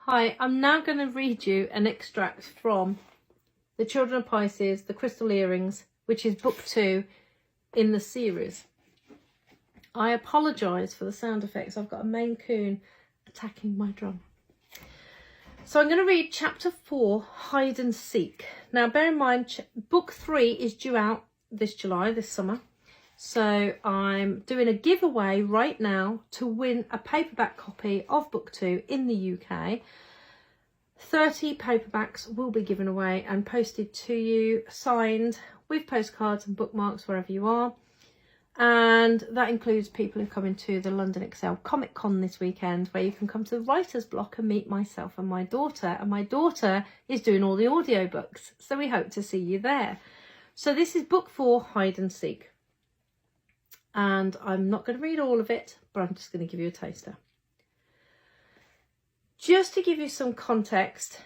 Hi, I'm now going to read you an extract from The Children of Pisces, The Crystal Earrings, which is book 2 in the series. I apologise for the sound effects. I've got a Maine Coon attacking my drum. So I'm going to read chapter 4, Hide and Seek. Now bear in mind, book 3 is due out this July, this summer. So I'm doing a giveaway right now to win a paperback copy of book 2 in the UK. 30 paperbacks will be given away and posted to you, signed with postcards and bookmarks wherever you are. And that includes people who come into the London Excel Comic Con this weekend, where you can come to the writer's block and meet myself and my daughter. And my daughter is doing all the audiobooks, so we hope to see you there. So this is book 4, Hide and Seek. And I'm not going to read all of it, but I'm just going to give you a taster. Just to give you some context,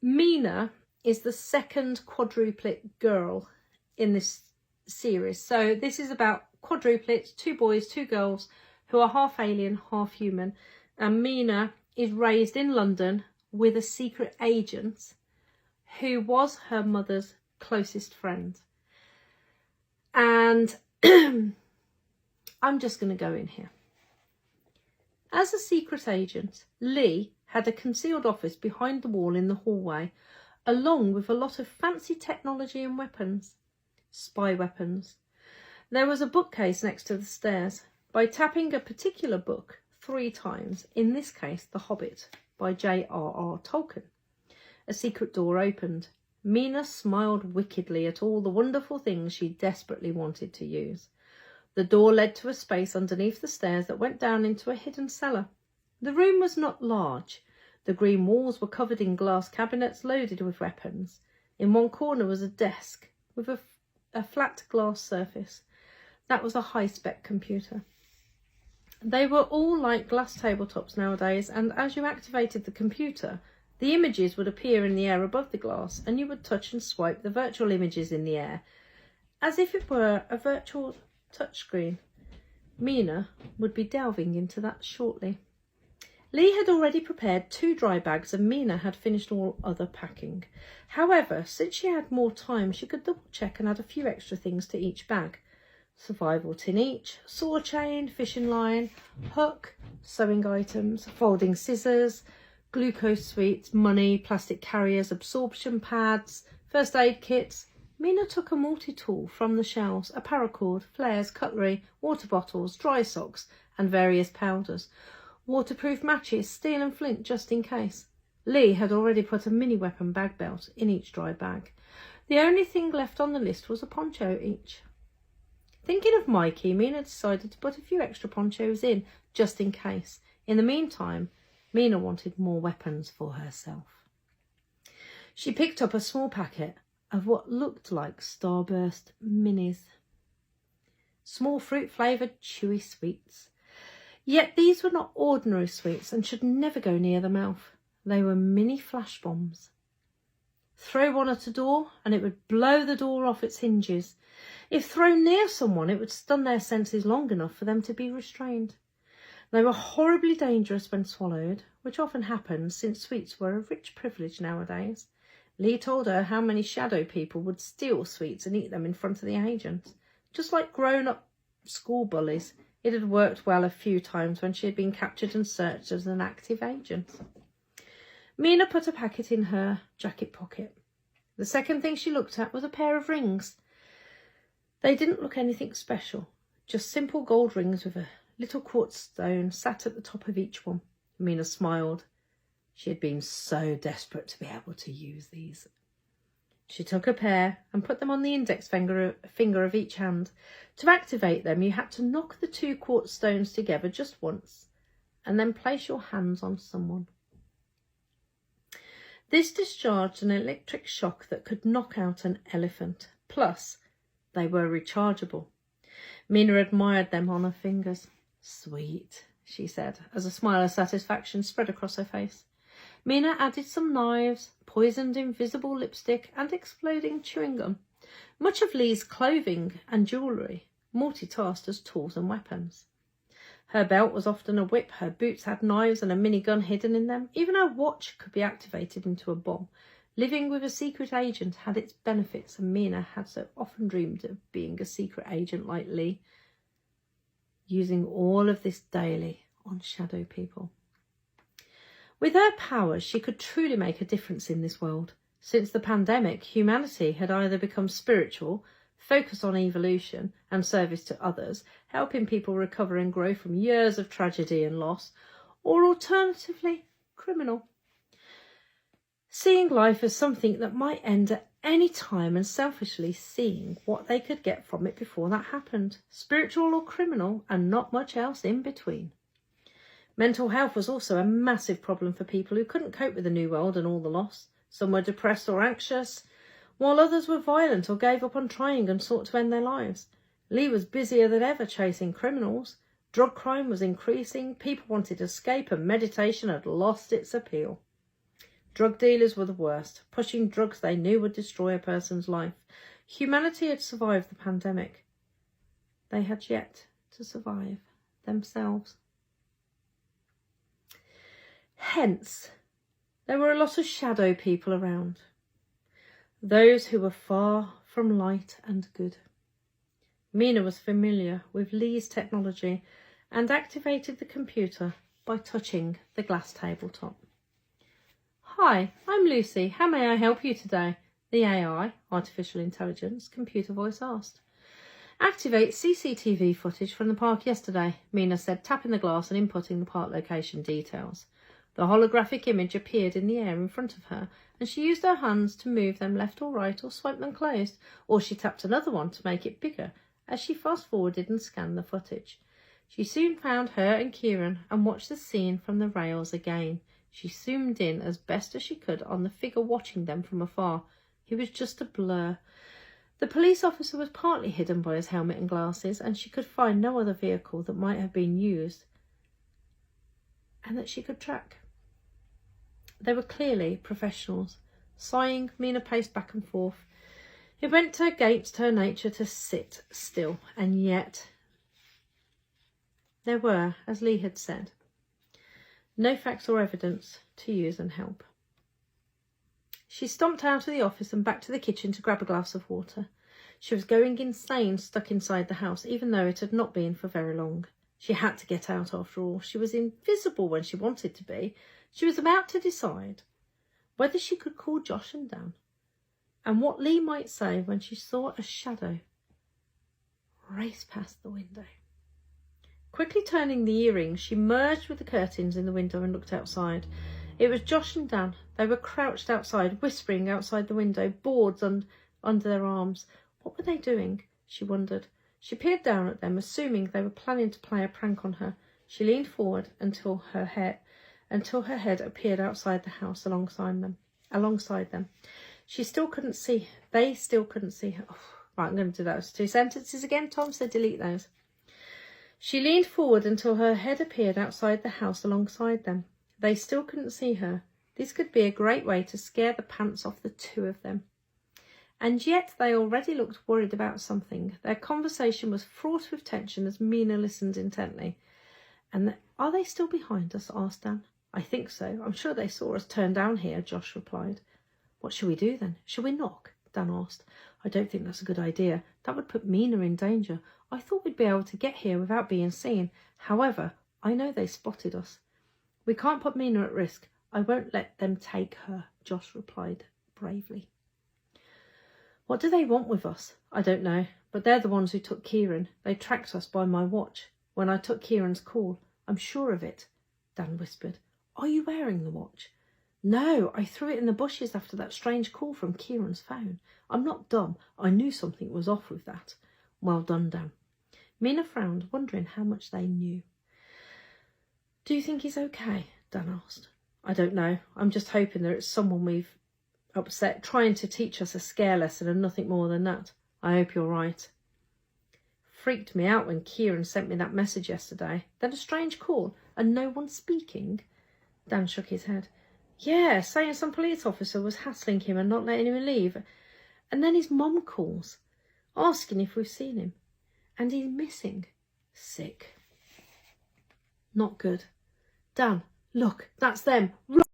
Mina is the second quadruplet girl in this series. So this is about quadruplets, 2 boys, 2 girls, who are half alien, half human. And Mina is raised in London with a secret agent who was her mother's closest friend. And I'm just going to go in here. As a secret agent, Lee had a concealed office behind the wall in the hallway, along with a lot of fancy technology and weapons. Spy weapons. There was a bookcase next to the stairs. By tapping a particular book 3 times, in this case The Hobbit by J.R.R. Tolkien, a secret door opened. Mina smiled wickedly at all the wonderful things she desperately wanted to use. The door led to a space underneath the stairs that went down into a hidden cellar. The room was not large. The green walls were covered in glass cabinets loaded with weapons. In one corner was a desk with a flat glass surface. That was a high-spec computer. They were all like glass tabletops nowadays, and as you activated the computer, the images would appear in the air above the glass, and you would touch and swipe the virtual images in the air, as if it were a virtual touchscreen. Mina would be delving into that shortly. Lee had already prepared 2 dry bags and Mina had finished all other packing. However, since she had more time, she could double check and add a few extra things to each bag. Survival tin each, saw chain, fishing line, hook, sewing items, folding scissors, glucose sweets, money, plastic carriers, absorption pads, first aid kits. Mina took a multi-tool from the shelves, a paracord, flares, cutlery, water bottles, dry socks and various powders, waterproof matches, steel and flint just in case. Lee had already put a mini weapon bag belt in each dry bag. The only thing left on the list was a poncho each. Thinking of Mikey, Mina decided to put a few extra ponchos in just in case. In the meantime, Mina wanted more weapons for herself. She picked up a small packet of what looked like Starburst minis. Small fruit-flavoured chewy sweets. Yet these were not ordinary sweets and should never go near the mouth. They were mini flash bombs. Throw one at a door and it would blow the door off its hinges. If thrown near someone, it would stun their senses long enough for them to be restrained. They were horribly dangerous when swallowed, which often happens since sweets were a rich privilege nowadays. Lee told her how many shadow people would steal sweets and eat them in front of the agents. Just like grown-up school bullies, it had worked well a few times when she had been captured and searched as an active agent. Mina put a packet in her jacket pocket. The second thing she looked at was a pair of rings. They didn't look anything special, just simple gold rings with a little quartz stone sat at the top of each one. Mina smiled. She had been so desperate to be able to use these. She took a pair and put them on the index finger of each hand. To activate them, you had to knock the 2 quartz stones together just once and then place your hands on someone. This discharged an electric shock that could knock out an elephant. Plus, they were rechargeable. Mina admired them on her fingers. Sweet, she said, as a smile of satisfaction spread across her face. Mina added some knives, poisoned invisible lipstick and exploding chewing gum. Much of Lee's clothing and jewellery multitasked as tools and weapons. Her belt was often a whip, her boots had knives and a minigun hidden in them. Even her watch could be activated into a bomb. Living with a secret agent had its benefits, and Mina had so often dreamed of being a secret agent like Lee, using all of this daily on shadow people. With her powers, she could truly make a difference in this world. Since the pandemic, humanity had either become spiritual, focused on evolution and service to others, helping people recover and grow from years of tragedy and loss, or alternatively, criminal. Seeing life as something that might end at any time and selfishly seeing what they could get from it before that happened. Spiritual or criminal, and not much else in between. Mental health was also a massive problem for people who couldn't cope with the new world and all the loss. Some were depressed or anxious, while others were violent or gave up on trying and sought to end their lives. Lee was busier than ever chasing criminals. Drug crime was increasing, people wanted escape, and meditation had lost its appeal. Drug dealers were the worst, pushing drugs they knew would destroy a person's life. Humanity had survived the pandemic. They had yet to survive themselves. Hence, there were a lot of shadow people around. Those who were far from light and good. Mina was familiar with Lee's technology and activated the computer by touching the glass tabletop. "Hi, I'm Lucy. How may I help you today?" the AI, artificial intelligence, computer voice asked. "Activate CCTV footage from the park yesterday," Mina said, tapping the glass and inputting the park location details. The holographic image appeared in the air in front of her, and she used her hands to move them left or right or swipe them closed, or she tapped another one to make it bigger as she fast-forwarded and scanned the footage. She soon found her and Kieran and watched the scene from the rails again. She zoomed in as best as she could on the figure watching them from afar. He was just a blur. The police officer was partly hidden by his helmet and glasses, and she could find no other vehicle that might have been used and that she could track. They were clearly professionals. Sighing, Mina paced back and forth. It went against her nature to sit still, and yet there were, as Lee had said, no facts or evidence to use and help. She stomped out of the office and back to the kitchen to grab a glass of water. She was going insane stuck inside the house, even though it had not been for very long. She had to get out after all. She was invisible when she wanted to be. She was about to decide whether she could call Josh and Dan, and what Lee might say when she saw a shadow race past the window. Quickly turning the earrings, she merged with the curtains in the window and looked outside. It was Josh and Dan. They were crouched outside, whispering outside the window, boards under their arms. What were they doing? She wondered. She peered down at them, assuming they were planning to play a prank on her. She leaned forward until her head appeared outside the house alongside them. She still couldn't see. They still couldn't see her. Oh, right, I'm going to do those 2 sentences again. Tom said delete those. She leaned forward until her head appeared outside the house alongside them. They still couldn't see her. This could be a great way to scare the pants off the 2 of them. And yet they already looked worried about something. Their conversation was fraught with tension as Mina listened intently. Are they still behind us? Asked Dan. I think so. I'm sure they saw us turn down here, Josh replied. What shall we do then? Shall we knock? Dan asked. I don't think that's a good idea. That would put Mina in danger. I thought we'd be able to get here without being seen. However, I know they spotted us. We can't put Mina at risk. I won't let them take her, Josh replied bravely. What do they want with us? I don't know, but they're the ones who took Kieran. They tracked us by my watch. When I took Kieran's call, I'm sure of it, Dan whispered. Are you wearing the watch? No, I threw it in the bushes after that strange call from Kieran's phone. I'm not dumb. I knew something was off with that. Well done, Dan. Mina frowned, wondering how much they knew. Do you think he's okay? Dan asked. I don't know. I'm just hoping that it's someone we've upset, trying to teach us a scare lesson and nothing more than that. I hope you're right. Freaked me out when Kieran sent me that message yesterday. Then a strange call and no one speaking. Dan shook his head. Yeah, saying some police officer was hassling him and not letting him leave. And then his mum calls, asking if we've seen him. And he's missing. Sick. Not good. Dan, look, that's them. Run!